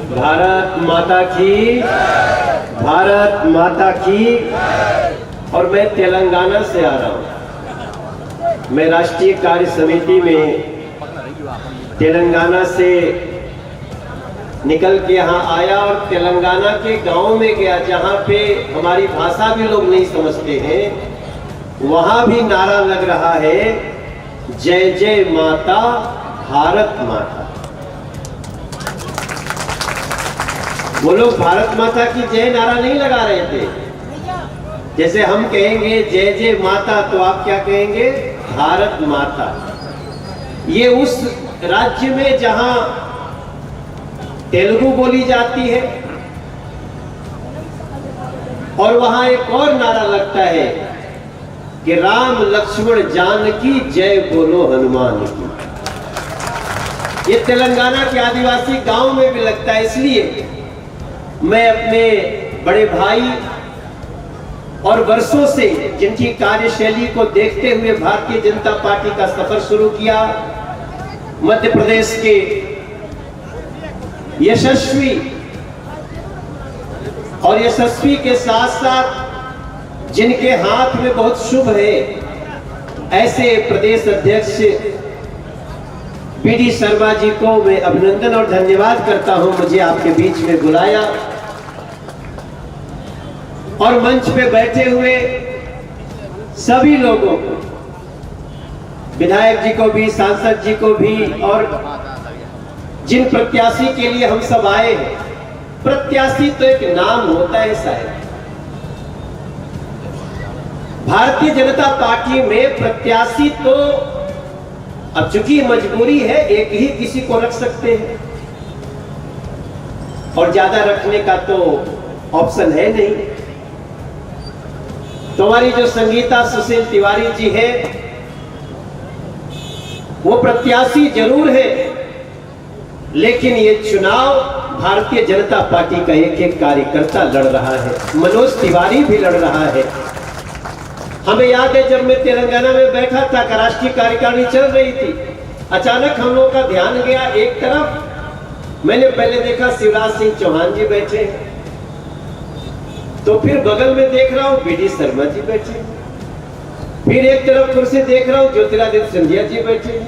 भारत माता की, भारत माता की। और मैं तेलंगाना से आ रहा हूँ। मैं राष्ट्रीय कार्य समिति में तेलंगाना से निकल के यहाँ आया और तेलंगाना के गांव में गया जहाँ पे हमारी भाषा भी लोग नहीं समझते हैं। वहाँ भी नारा लग रहा है, जय जय माता भारत माता। वो लोग भारत माता की जय नारा नहीं लगा रहे थे। जैसे हम कहेंगे जय जय माता, तो आप क्या कहेंगे? भारत माता। ये उस राज्य में जहां तेलुगु बोली जाती है और वहां एक और नारा लगता है कि राम लक्ष्मण जानकी जय बोलो हनुमान की। ये तेलंगाना के आदिवासी गांव में भी लगता है। इसलिए मैं अपने बड़े भाई और वर्षों से जिनकी कार्यशैली को देखते हुए भारतीय जनता पार्टी का सफर शुरू किया, मध्य प्रदेश के यशस्वी और यशस्वी के साथ साथ जिनके हाथ में बहुत शुभ है, ऐसे प्रदेश अध्यक्ष बीडी शर्मा जी को मैं अभिनंदन और धन्यवाद करता हूं। मुझे आपके बीच में बुलाया और मंच पे बैठे हुए सभी लोगों को, विधायक जी को भी, सांसद जी को भी, और जिन प्रत्याशी के लिए हम सब आए हैं। प्रत्याशी तो एक नाम होता है साहब। भारतीय जनता पार्टी में प्रत्याशी तो अब चूंकि मजबूरी है, एक ही किसी को रख सकते हैं और ज्यादा रखने का तो ऑप्शन है नहीं। तो हमारी जो संगीता सुशील तिवारी जी है, वो प्रत्याशी जरूर है, लेकिन ये चुनाव भारतीय जनता पार्टी का एक एक कार्यकर्ता लड़ रहा है। मनोज तिवारी भी लड़ रहा है। हमें याद है जब मैं तेलंगाना में बैठा था, राष्ट्रीय कार्यकारिणी चल रही थी, अचानक हम लोगों का ध्यान गया एक तरफ। मैंने पहले देखा शिवराज सिंह चौहान जी बैठे, तो फिर बगल में देख रहा हूं बीडी शर्मा जी बैठे, फिर एक तरफ कुर्सी देख रहा हूं ज्योतिरादित्य सिंधिया जी बैठे,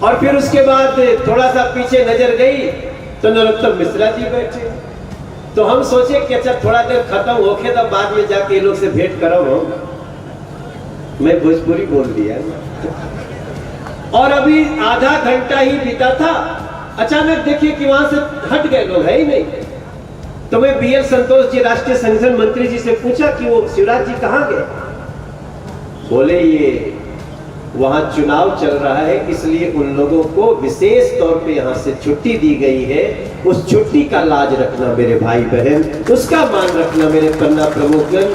और फिर उसके बाद थोड़ा सा पीछे नजर गई तो नरोत्तम मिश्रा जी बैठे। तो हम सोचे कि अच्छा थोड़ा देर खत्म होके तब बाद में जाके ये लोग से भेंट करो। मैं भोजपुरी बोल दिया और अभी आधा घंटा ही बीता था, अचानक देखिए कि वहां से हट गए लोग, है ही नहीं। तो मैं बीएल संतोष जी, राष्ट्रीय संगठन मंत्री जी से पूछा कि वो शिवराज जी कहाँ गए? बोले ये वहां चुनाव चल रहा है, इसलिए उन लोगों को विशेष तौर पे यहां से छुट्टी दी गई है। उस छुट्टी का लाज रखना मेरे भाई बहन, उसका मान रखना मेरे पन्ना प्रमुखगण।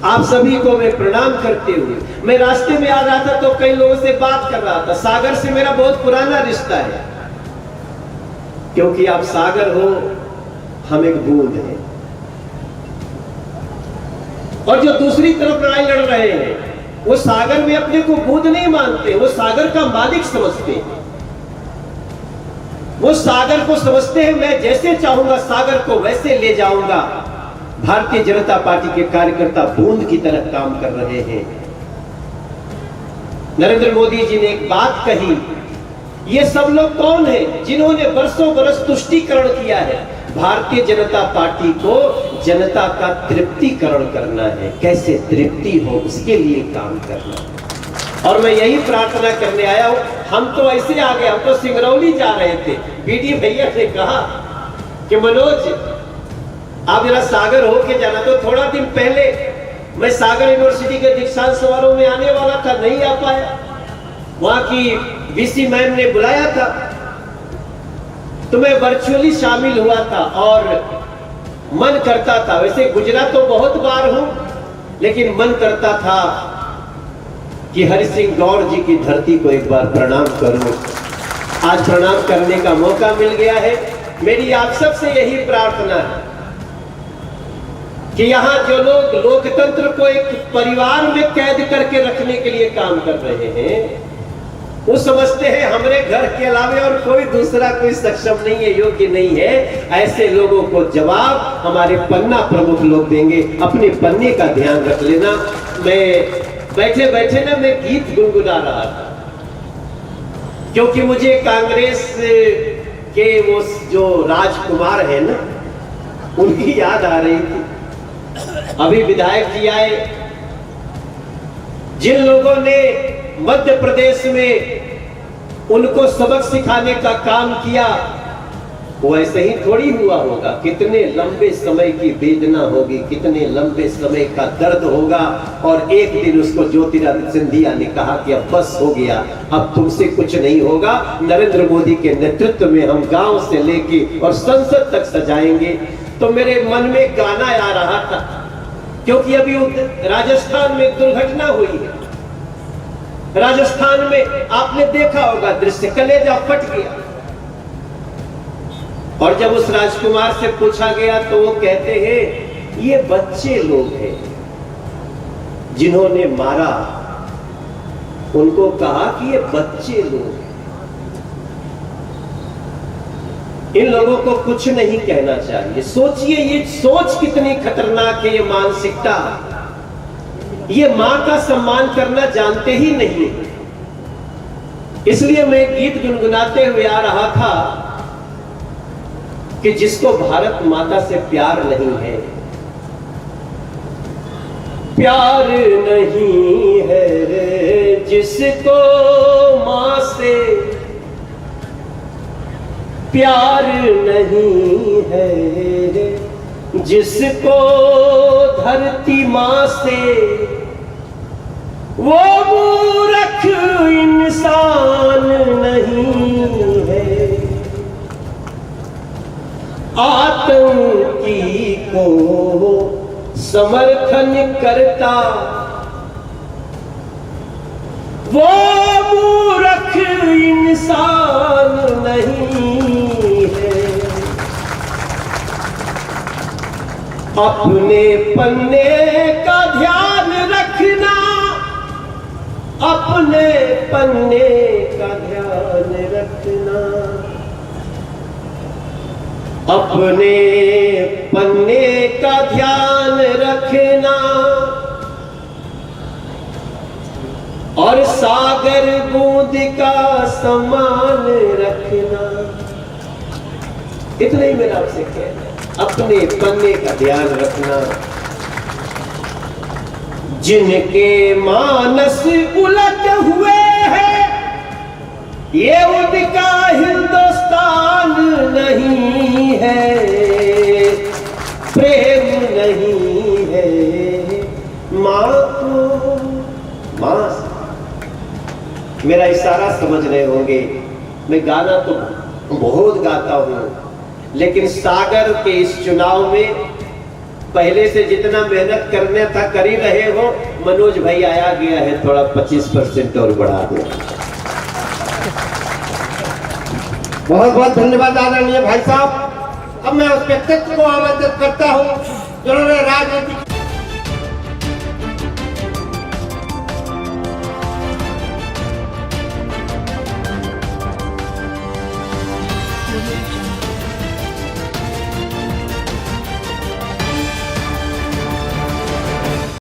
आप सभी को मैं प्रणाम करते हुए, मैं रास्ते में आ रहा था तो कई लोगों से बात कर रहा था। सागर से मेरा बहुत पुराना रिश्ता है, क्योंकि आप सागर हो, हम एक बूंद हैं। और जो दूसरी तरफ लड़ाई लड़ रहे हैं, वो सागर में अपने को बूंद नहीं मानते, वो सागर का मालिक समझते हैं। वो सागर को समझते हैं मैं जैसे चाहूंगा सागर को वैसे ले जाऊंगा। भारतीय जनता पार्टी के कार्यकर्ता बूंद की तरह काम कर रहे हैं। नरेंद्र मोदी जी ने एक बात कही, ये सब लोग कौन हैं जिन्होंने बरसों बरस तुष्टीकरण किया है? भारतीय जनता पार्टी को जनता का तृप्तिकरण करना है, कैसे तृप्ति हो उसके लिए काम करना है। और मैं यही प्रार्थना करने आया हूं। हम तो ऐसे आ गए, हम तो सिंगरौली जा रहे थे, बीडी भैया ने कहा कि मनोज आप जरा सागर होके जाना। तो थोड़ा दिन पहले मैं सागर यूनिवर्सिटी के दीक्षांत समारोह में आने वाला था, नहीं आ पाया। वहां की वीसी मैम ने बुलाया था तो मैं वर्चुअली शामिल हुआ था और मन करता था, वैसे गुजरात तो बहुत बार हूं, लेकिन मन करता था कि हरि सिंह गौर जी की धरती को एक बार प्रणाम करूं। आज प्रणाम करने का मौका मिल गया है। मेरी आप सबसे यही प्रार्थना है कि यहां जो लोग लोकतंत्र को एक परिवार में कैद करके रखने के लिए काम कर रहे हैं, वो समझते हैं हमारे घर के अलावा और कोई दूसरा कोई सक्षम नहीं है, योग्य नहीं है। ऐसे लोगों को जवाब हमारे पन्ना प्रमुख लोग देंगे। अपने पन्ने का ध्यान रख लेना। मैं बैठे बैठे ना मैं गीत गुनगुना रहा था, क्योंकि मुझे कांग्रेस के वो जो राजकुमार है ना, उनकी याद आ रही थी। अभी विधायक जी आए, जिन लोगों ने मध्य प्रदेश में उनको सबक सिखाने का काम किया, वो ऐसे ही थोड़ी हुआ होगा। कितने लंबे समय की वेदना होगी, कितने लंबे समय का दर्द होगा। और एक दिन उसको ज्योतिरादित्य सिंधिया ने कहा कि अब बस हो गया, अब तुमसे कुछ नहीं होगा। नरेंद्र मोदी के नेतृत्व में हम गांव से लेके और संसद तक सजाएंगे। तो मेरे मन में गाना आ रहा था, क्योंकि अभी राजस्थान में दुर्घटना हुई है। राजस्थान में आपने देखा होगा दृश्य, कलेजा फट गया। और जब उस राजकुमार से पूछा गया तो वो कहते हैं ये बच्चे लोग हैं जिन्होंने मारा। उनको कहा कि ये बच्चे लोग हैं, इन लोगों को कुछ नहीं कहना चाहिए। सोचिए ये सोच कितनी खतरनाक है, ये मानसिकता। ये मां का सम्मान करना जानते ही नहीं। इसलिए मैं गीत गुनगुनाते हुए आ रहा था कि जिसको भारत माता से प्यार नहीं है, प्यार नहीं है जिसको मां से, प्यार नहीं है जिसको धरती मां से, वो मूर्ख इंसान नहीं है। आतंकी को समर्थन करता वो मूर्ख इंसान नहीं है। अपने पन्ने का ध्यान रखना, अपने पन्ने का ध्यान रखना, अपने पन्ने का ध्यान रखना, और सागर बूंद का सम्मान रखना। इतना ही मेरा आपसे कहना है, अपने पन्ने का ध्यान रखना। जिनके मानस उलट हुए हैं, ये उनका हिंदुस्तान नहीं है, प्रेम नहीं है मां को मां से। मेरा इशारा समझ रहे होंगे। मैं गाना तो बहुत गाता हूं, लेकिन सागर के इस चुनाव में पहले से जितना मेहनत करने था कर ही रहे हो। मनोज भाई आया गया है, थोड़ा 25% और बढ़ा दो। बहुत बहुत धन्यवाद आदरणीय भाई साहब। अब मैं उस व्यक्तित्व को आमंत्रित करता हूँ जिन्होंने राजनीति